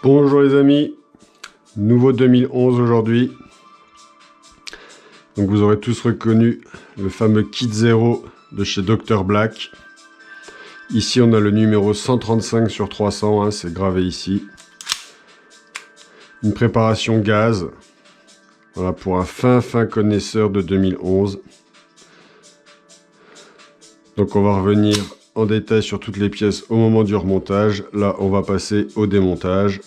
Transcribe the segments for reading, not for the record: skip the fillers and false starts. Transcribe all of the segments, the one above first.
Bonjour les amis, nouveau 2011 aujourd'hui. Donc vous aurez tous reconnu le fameux kit 0 de chez Dr Black. Ici on a le numéro 135 sur 300, hein, c'est gravé ici. Une préparation gaz, voilà, pour un fin connaisseur de 2011. Donc on va revenir en détail sur toutes les pièces au moment du remontage. Là on va passer au démontage.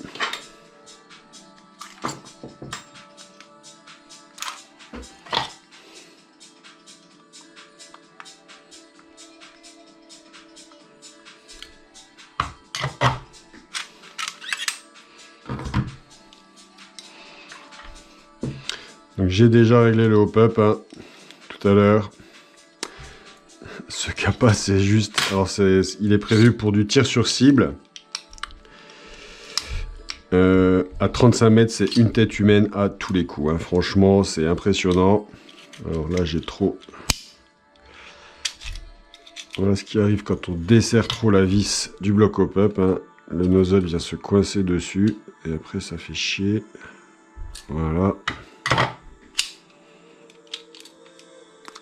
Donc j'ai déjà réglé le hop-up hein, tout à l'heure. Ce capa c'est juste, alors il est prévu pour du tir sur cible. À 35 mètres c'est une tête humaine à tous les coups, hein. Franchement c'est impressionnant. Alors là j'ai trop... Voilà ce qui arrive quand on desserre trop la vis du bloc hop-up, hein. Le nozzle vient se coincer dessus et après ça fait chier. Voilà.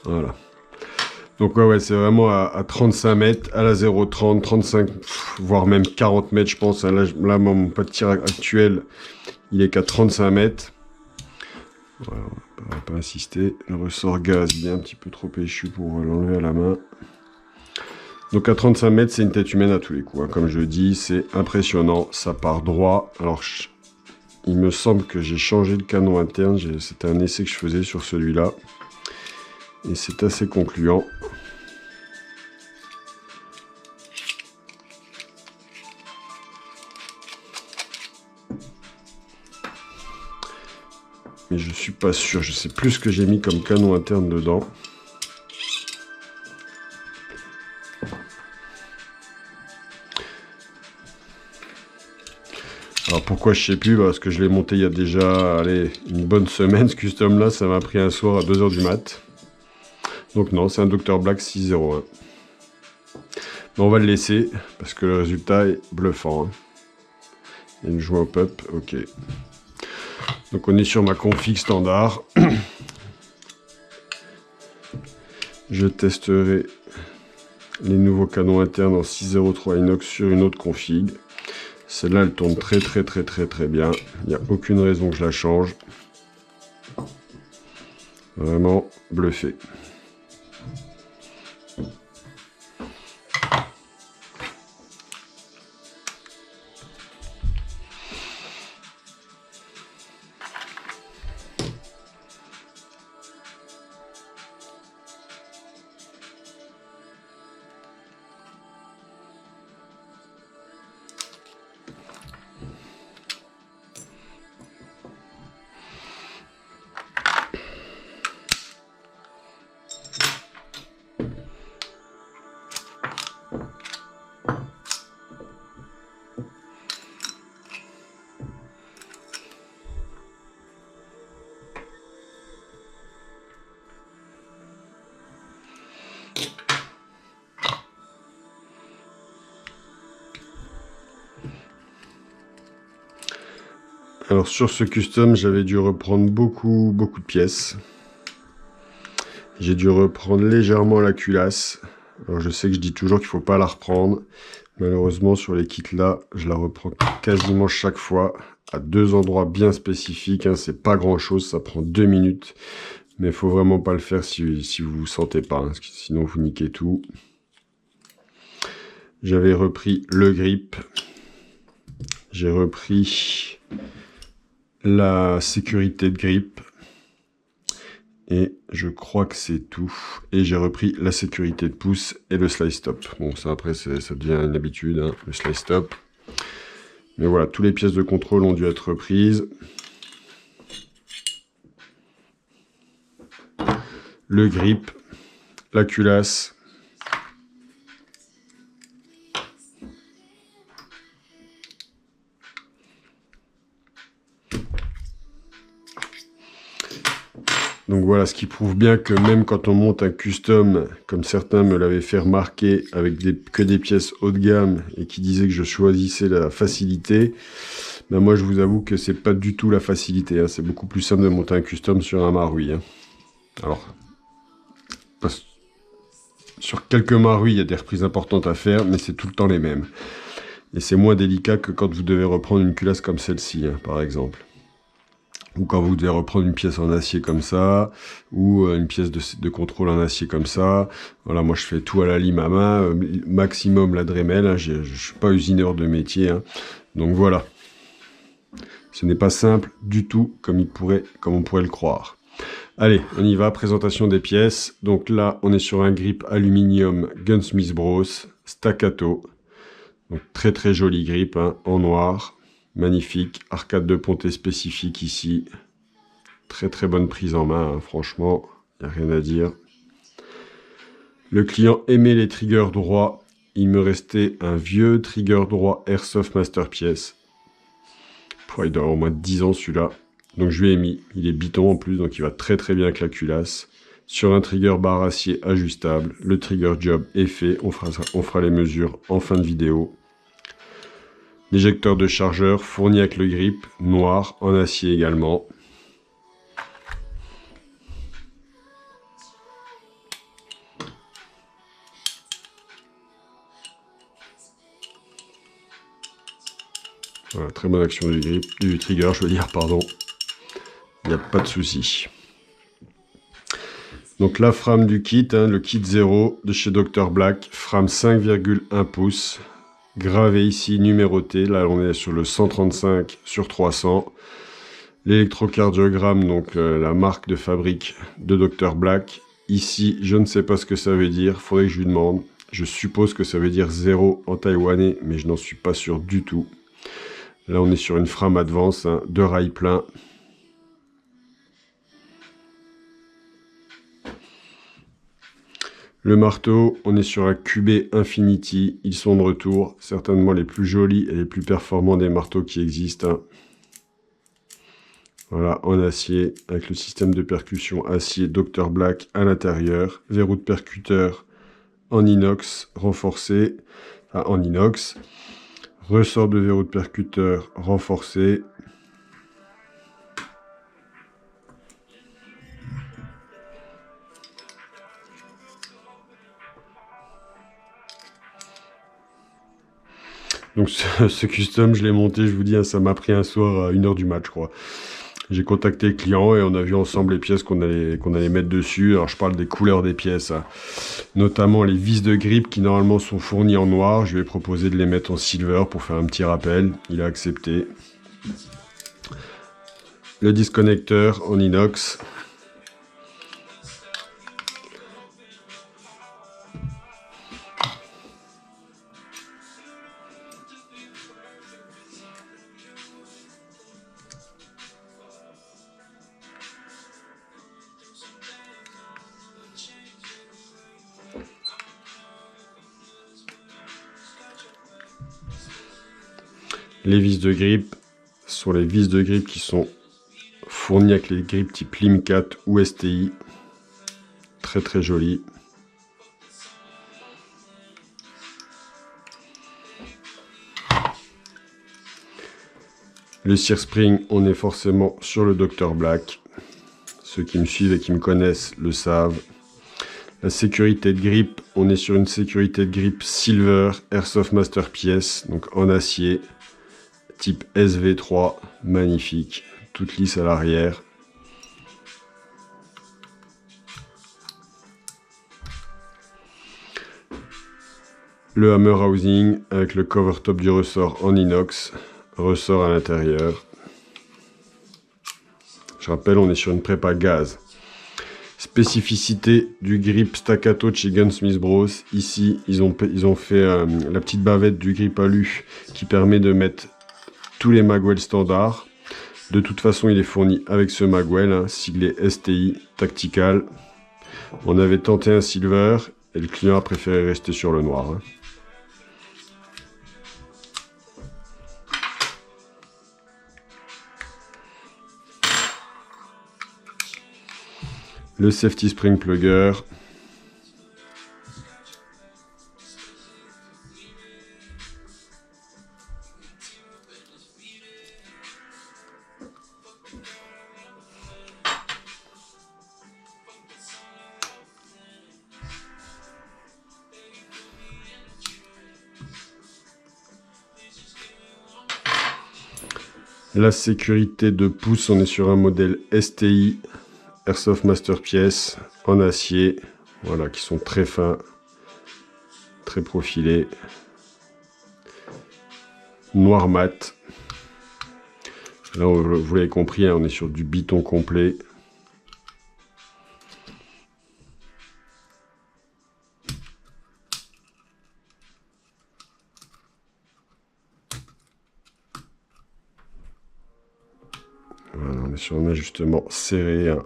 Voilà. Donc ouais c'est vraiment à 35 mètres, à la 0,30, 35, voire même 40 mètres je pense. Là mon pas de tir actuel, il est qu'à 35 mètres. Voilà, on va pas insister. Le ressort gaz, il est un petit peu trop échu pour l'enlever à la main. Donc à 35 mètres, c'est une tête humaine à tous les coups, hein. Comme je dis, c'est impressionnant, ça part droit. Alors il me semble que j'ai changé le canon interne, c'était un essai que je faisais sur celui-là. Et c'est assez concluant. Mais je suis pas sûr, je sais plus ce que j'ai mis comme canon interne dedans. Alors pourquoi je sais plus, parce que je l'ai monté il y a déjà allez, une bonne semaine ce custom là, ça m'a pris un soir à 2 h du mat. Donc non, c'est un Dr Black 601. Mais on va le laisser parce que le résultat est bluffant, hein. Il y a une joie hop-up, ok. Donc on est sur ma config standard. Je testerai les nouveaux canons internes en 603 inox sur une autre config. Celle-là, elle tourne très bien. Il n'y a aucune raison que je la change. Vraiment bluffé. Alors sur ce custom, j'avais dû reprendre beaucoup de pièces. J'ai dû reprendre légèrement la culasse. Alors je sais que je dis toujours qu'il ne faut pas la reprendre. Malheureusement sur les kits là, je la reprends quasiment chaque fois à 2 endroits bien spécifiques, hein. C'est pas grand chose, ça prend 2 minutes. Mais il faut vraiment pas le faire si vous vous sentez pas, hein, sinon vous niquez tout. J'avais repris le grip. J'ai repris la sécurité de grip. Et je crois que c'est tout. Et j'ai repris la sécurité de pouce et le slide stop. Bon, ça après, ça devient une habitude, hein, le slide stop. Mais voilà, toutes les pièces de contrôle ont dû être reprises. Le grip, la culasse. Donc voilà, ce qui prouve bien que même quand on monte un custom, comme certains me l'avaient fait remarquer, avec que des pièces haut de gamme, et qui disaient que je choisissais la facilité, ben moi je vous avoue que c'est pas du tout la facilité, hein. C'est beaucoup plus simple de monter un custom sur un Marui, hein. Alors, sur quelques Marui, il y a des reprises importantes à faire, mais c'est tout le temps les mêmes. Et c'est moins délicat que quand vous devez reprendre une culasse comme celle-ci, hein, par exemple. Ou quand vous devez reprendre une pièce en acier comme ça, ou une pièce de contrôle en acier comme ça. Voilà, moi je fais tout à la lime à main, maximum la Dremel, hein, je suis pas usineur de métier, hein. Donc voilà. Ce n'est pas simple du tout comme on pourrait le croire. Allez, on y va, présentation des pièces. Donc là, on est sur un grip aluminium Gunsmith Bros, staccato. Donc très très joli grip, hein, en noir. Magnifique, arcade de ponté spécifique ici. Très très bonne prise en main, hein, franchement, il n'y a rien à dire. Le client aimait les triggers droits. Il me restait un vieux trigger droit Airsoft Masterpiece. Il doit avoir au moins 10 ans celui-là. Donc je lui ai mis, il est biton en plus, donc il va très très bien avec la culasse. Sur un trigger barre acier ajustable, le trigger job est fait, on fera les mesures en fin de vidéo. L'éjecteur de chargeur fourni avec le grip, noir, en acier également. Voilà, très bonne action du grip, du trigger, je veux dire, pardon. Il n'y a pas de souci. Donc la frame du kit, hein, le kit 0 de chez Dr Black, frame 5,1 pouces. Gravé ici, numéroté, là on est sur le 135/300. L'électrocardiogramme, donc la marque de fabrique de Dr Black. Ici, je ne sais pas ce que ça veut dire, faudrait que je lui demande. Je suppose que ça veut dire 0 en taïwanais, mais je n'en suis pas sûr du tout. Là on est sur une frame advance, hein, de rail plein. Le marteau, on est sur un QB Infinity, ils sont de retour, certainement les plus jolis et les plus performants des marteaux qui existent, hein. Voilà, en acier, avec le système de percussion acier Dr Black à l'intérieur, verrou de percuteur en inox renforcé, enfin en inox, ressort de verrou de percuteur renforcé. Donc ce custom, je l'ai monté, je vous dis, hein, ça m'a pris un soir à 1 h du mat, je crois. J'ai contacté le client et on a vu ensemble les pièces qu'on allait mettre dessus. Alors je parle des couleurs des pièces, hein. Notamment les vis de grip qui normalement sont fournies en noir. Je lui ai proposé de les mettre en silver pour faire un petit rappel. Il a accepté. Le disconnecteur en inox. Les vis de grip sont les vis de grip qui sont fournies avec les grips type Limcat ou STI. Très très joli. Le Sear Spring, on est forcément sur le Dr Black. Ceux qui me suivent et qui me connaissent le savent. La sécurité de grip, on est sur une sécurité de grip Silver Airsoft Masterpiece, donc en acier, type SV3, magnifique, toute lisse à l'arrière. Le hammer housing avec le cover top du ressort en inox, ressort à l'intérieur. Je rappelle, on est sur une prépa gaz. Spécificité du grip staccato de chez Gunsmith Bros. Ici, ils ont fait la petite bavette du grip alu qui permet de mettre tous les magwells standards. De toute façon, il est fourni avec ce magwell, hein, siglé STI Tactical. On avait tenté un silver et le client a préféré rester sur le noir, hein. Le safety spring plugger. La sécurité de pouce, on est sur un modèle STI, Airsoft Masterpiece, en acier, voilà, qui sont très fins, très profilés, noir mat. Là, vous l'avez compris, hein, on est sur du biton complet. Voilà, on est sur un ajustement serré. Hein.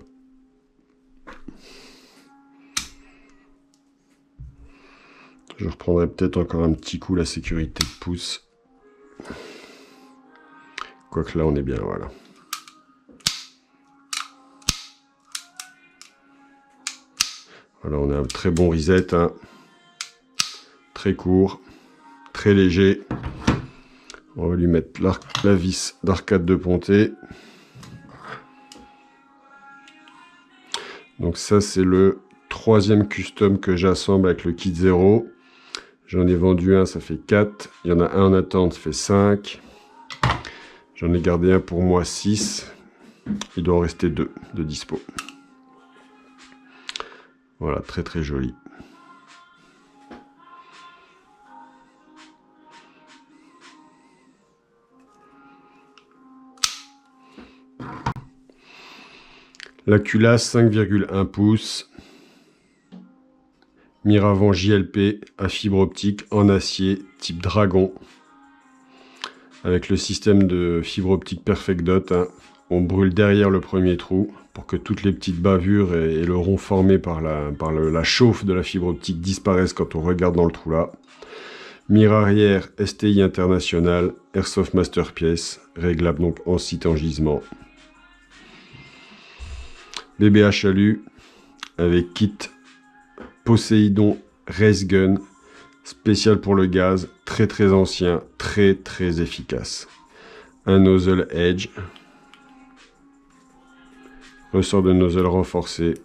Je reprendrai peut-être encore un petit coup la sécurité de pouce. Quoique là, on est bien, voilà. Voilà, on a un très bon reset. Hein. Très court, très léger. On va lui mettre la vis d'arcade de ponté. Donc ça, c'est le 3e custom que j'assemble avec le kit 0. J'en ai vendu un, ça fait 4. Il y en a un en attente, ça fait 5. J'en ai gardé un pour moi, 6. Il doit en rester 2 de dispo. Voilà, très très joli. La culasse 5,1 pouces. Mire avant JLP à fibre optique en acier type dragon. Avec le système de fibre optique Perfect Dot. Hein. On brûle derrière le premier trou pour que toutes les petites bavures et le rond formé par la chauffe de la fibre optique disparaissent quand on regarde dans le trou là. Mire arrière STI International, Airsoft Masterpiece, réglable donc en 6 temps gisement. Bébé à chalut avec kit Poséidon Race Gun, spécial pour le gaz, très très ancien, très très efficace. Un nozzle Edge, ressort de nozzle renforcé.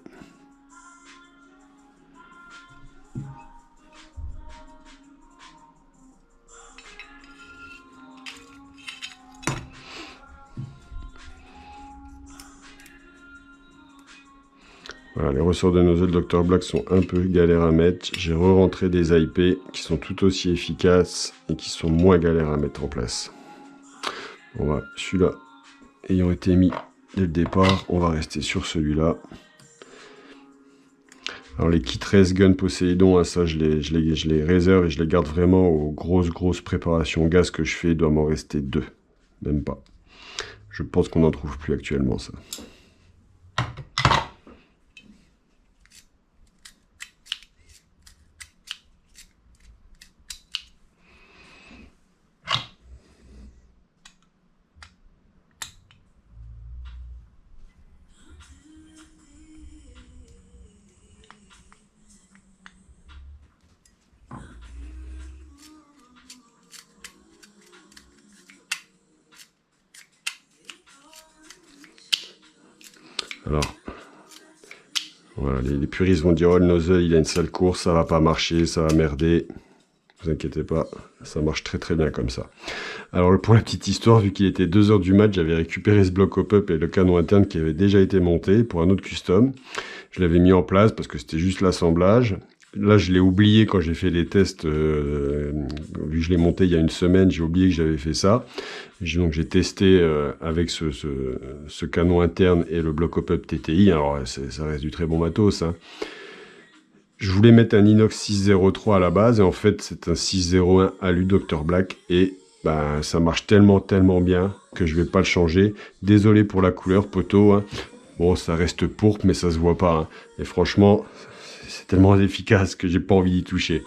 Voilà, les ressorts de nozzle Dr Black sont un peu galères à mettre. J'ai re-rentré des IP qui sont tout aussi efficaces et qui sont moins galères à mettre en place. Bon, voilà, celui-là ayant été mis dès le départ, on va rester sur celui-là. Alors les kits Race Gun Poséidon, hein, ça je les réserve et je les garde vraiment aux grosses préparations gaz que je fais. Il doit m'en rester 2, même pas. Je pense qu'on n'en trouve plus actuellement ça. Alors, voilà, les puristes vont dire « Oh, le nozzle, il a une sale course, ça va pas marcher, ça va merder. » Ne vous inquiétez pas, ça marche très très bien comme ça. Alors, pour la petite histoire, vu qu'il était 2 h du mat', j'avais récupéré ce bloc hop-up et le canon interne qui avait déjà été monté pour un autre custom. Je l'avais mis en place parce que c'était juste l'assemblage. Là, je l'ai oublié quand j'ai fait les tests, vu que je l'ai monté il y a une semaine, j'ai oublié que j'avais fait ça. Donc j'ai testé avec ce canon interne et le bloc hop-up TTI, alors ça reste du très bon matos. Hein. Je voulais mettre un inox 603 à la base, et en fait c'est un 601 alu Dr Black, et ben, ça marche tellement bien que je vais pas le changer. Désolé pour la couleur, poteau. Hein. Bon, ça reste pourpre, mais ça se voit pas. Hein. Et franchement, c'est tellement efficace que j'ai pas envie d'y toucher.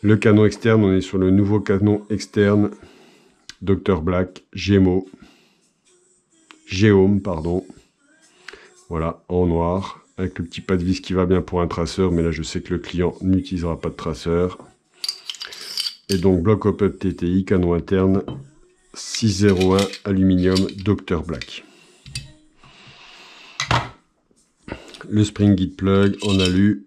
Le canon externe, on est sur le nouveau canon externe Dr Black Géome, pardon. Voilà, en noir, avec le petit pas de vis qui va bien pour un traceur, mais là je sais que le client n'utilisera pas de traceur. Et donc bloc hop-up TTI, canon interne 601 aluminium Dr Black. Le spring guide plug en alu.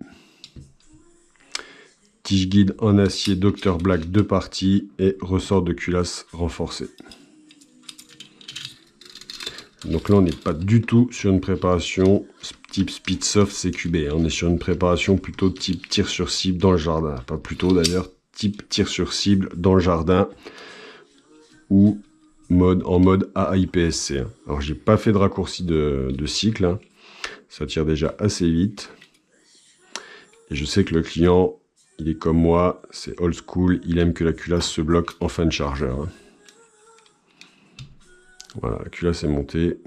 Tige guide en acier Dr Black 2 parties et ressort de culasse renforcé. Donc là on n'est pas du tout sur une préparation type Speedsoft CQB. On est sur une préparation plutôt type tir sur cible dans le jardin. Pas plutôt d'ailleurs, type tir sur cible dans le jardin ou en mode AIPSC. Alors j'ai pas fait de raccourci de cycle, hein. Ça tire déjà assez vite. Et je sais que le client, il est comme moi, c'est old school, il aime que la culasse se bloque en fin de chargeur. Voilà, la culasse est montée.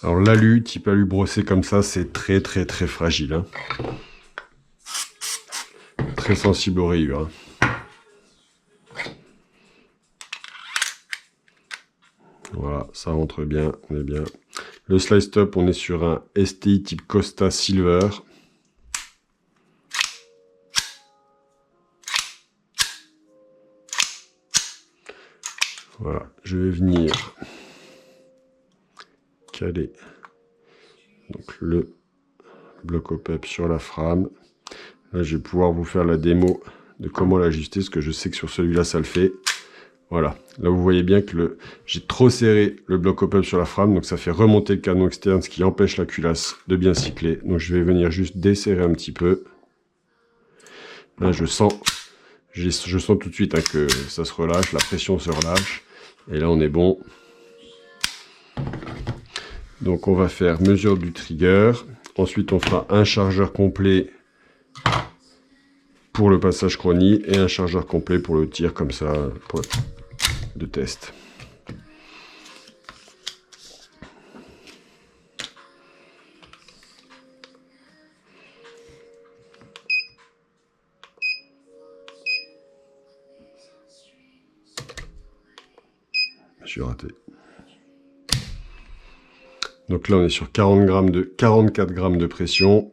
Alors l'alu, type alu brossé comme ça, c'est très fragile. Hein. Très sensible aux rayures. Hein. Voilà, ça rentre bien, on est bien. Le slice top, on est sur un STI type Costa Silver. Voilà, je vais venir caler donc le bloc hop-up sur la frame. Là, je vais pouvoir vous faire la démo de comment l'ajuster, parce que je sais que sur celui-là, ça le fait. Voilà, là vous voyez bien que j'ai trop serré le bloc hop-up sur la frame, donc ça fait remonter le canon externe, ce qui empêche la culasse de bien cycler. Donc je vais venir juste desserrer un petit peu. Là je sens tout de suite hein, que ça se relâche, la pression se relâche. Et là on est bon. Donc on va faire mesure du trigger. Ensuite on fera un chargeur complet pour le passage chronie et un chargeur complet pour le tir comme ça, de test. Je suis raté. Donc là, on est sur 44 grammes de pression.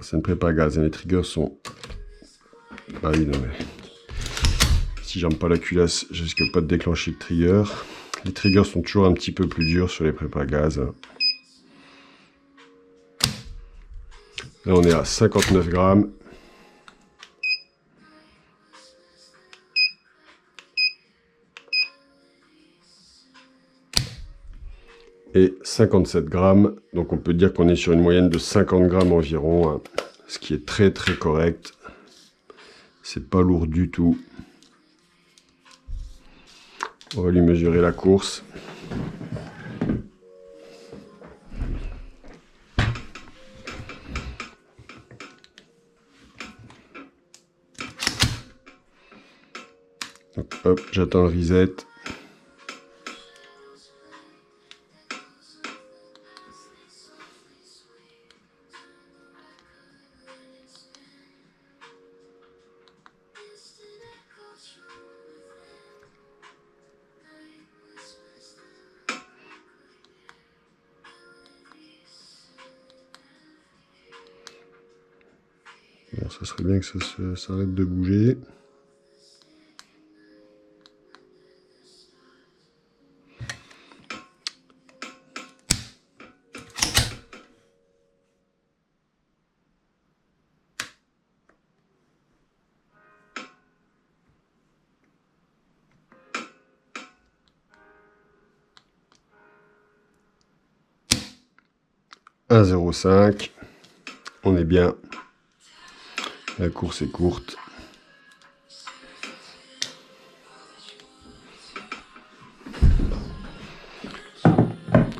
C'est une prépa à gaz, hein, les triggers sont... Ah oui, non mais... Si j'aime pas la culasse, je risque pas de déclencher le trigger. Les triggers sont toujours un petit peu plus durs sur les prépas à gaz. Là, on est à 59 grammes. Et 57 grammes. Donc on peut dire qu'on est sur une moyenne de 50 grammes environ. Hein, ce qui est très correct. C'est pas lourd du tout. On va lui mesurer la course. Donc, hop, j'attends le reset. ça serait bien que ça s'arrête de bouger. « 1,05 ». On est bien. La course est courte.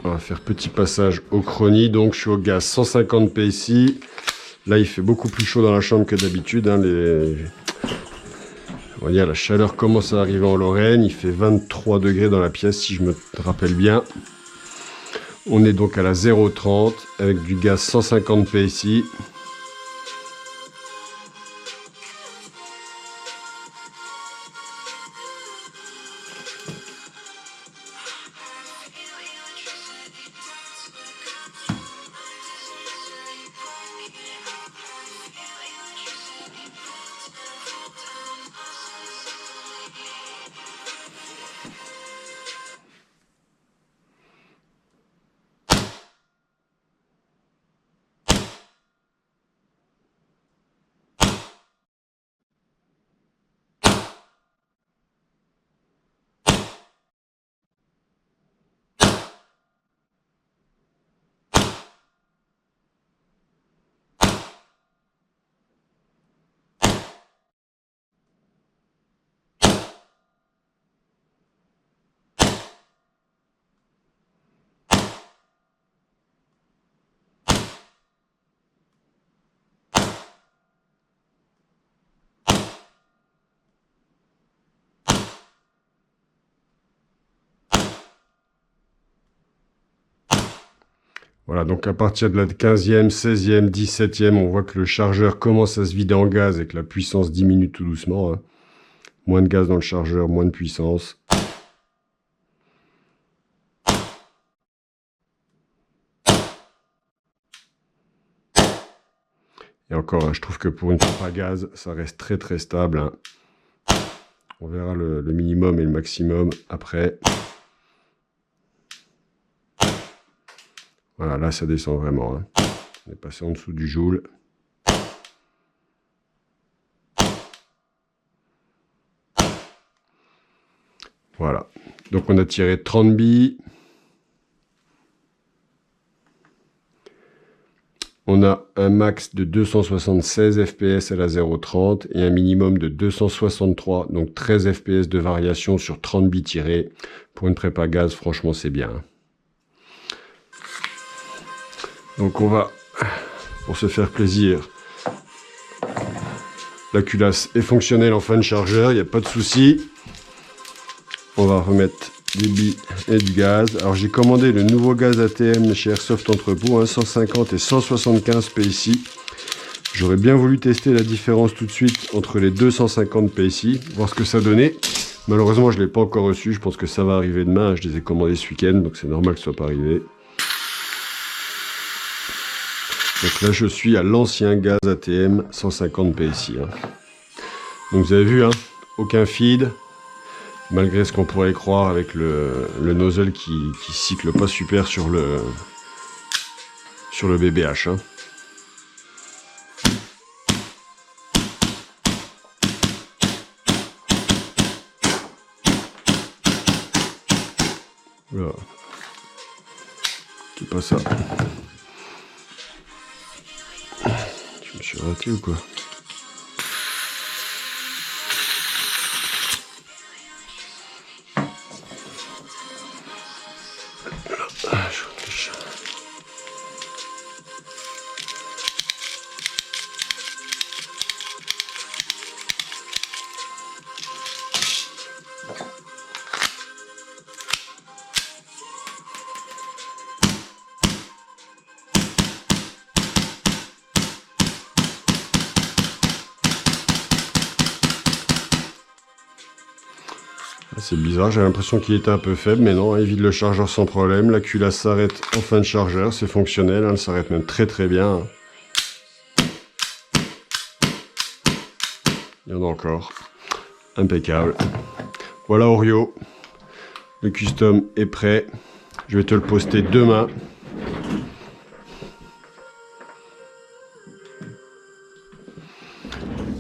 On va faire petit passage au chrony. Donc je suis au gaz 150 PSI. Là il fait beaucoup plus chaud dans la chambre que d'habitude. Hein. On va dire la chaleur commence à arriver en Lorraine. Il fait 23 degrés dans la pièce si je me rappelle bien. On est donc à la 0,30 avec du gaz 150 PSI. Voilà, donc à partir de la 15e, 16e, 17e, on voit que le chargeur commence à se vider en gaz et que la puissance diminue tout doucement. Hein. Moins de gaz dans le chargeur, moins de puissance. Et encore, hein, je trouve que pour une pompe à gaz, ça reste très très stable. Hein. On verra le minimum et le maximum après. Voilà, là ça descend vraiment. Hein. On est passé en dessous du joule. Voilà. Donc on a tiré 30 billes. On a un max de 276 fps à la 0,30 et un minimum de 263, donc 13 fps de variation sur 30 billes tirées. Pour une prépa gaz, franchement c'est bien. Donc on va, pour se faire plaisir, la culasse est fonctionnelle en fin de chargeur, il n'y a pas de souci. On va remettre des billes et du gaz. Alors j'ai commandé le nouveau gaz ATM chez Airsoft Entrepôt, hein, 150 et 175 PSI. J'aurais bien voulu tester la différence tout de suite entre les 250 PSI, voir ce que ça donnait. Malheureusement je ne l'ai pas encore reçu, je pense que ça va arriver demain, je les ai commandés ce week-end, donc c'est normal que ce soit pas arrivé. Donc là je suis à l'ancien gaz ATM 150 PSI. Hein. Donc vous avez vu, hein, aucun feed, malgré ce qu'on pourrait croire avec le nozzle qui cycle pas super sur le BBH. Hein. Voilà. C'est pas ça. Je me suis raté ou quoi? C'est bizarre, j'ai l'impression qu'il était un peu faible, mais non, il vide le chargeur sans problème. La culasse s'arrête en fin de chargeur, c'est fonctionnel, hein, elle s'arrête même très très bien. Il y en a encore. Impeccable. Voilà Oreo. Le custom est prêt. Je vais te le poster demain.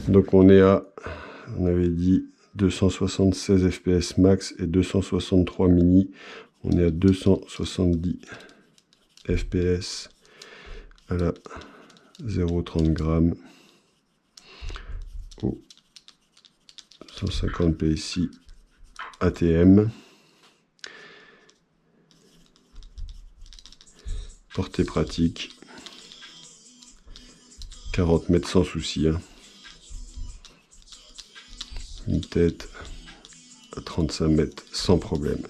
Donc on est à, on avait dit 276 fps max et 263 mini. On est à 270 fps à la 0,30 grammes au 150 PSI ATM. Portée pratique. 40 mètres sans souci. Hein. Une tête à 35 mètres sans problème.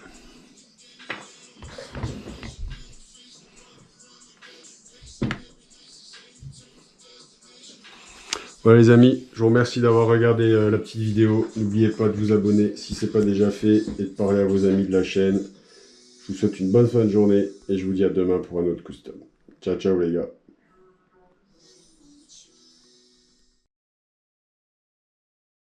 Voilà les amis, je vous remercie d'avoir regardé la petite vidéo. N'oubliez pas de vous abonner si ce n'est pas déjà fait et de parler à vos amis de la chaîne. Je vous souhaite une bonne fin de journée et je vous dis à demain pour un autre custom. Ciao ciao les gars.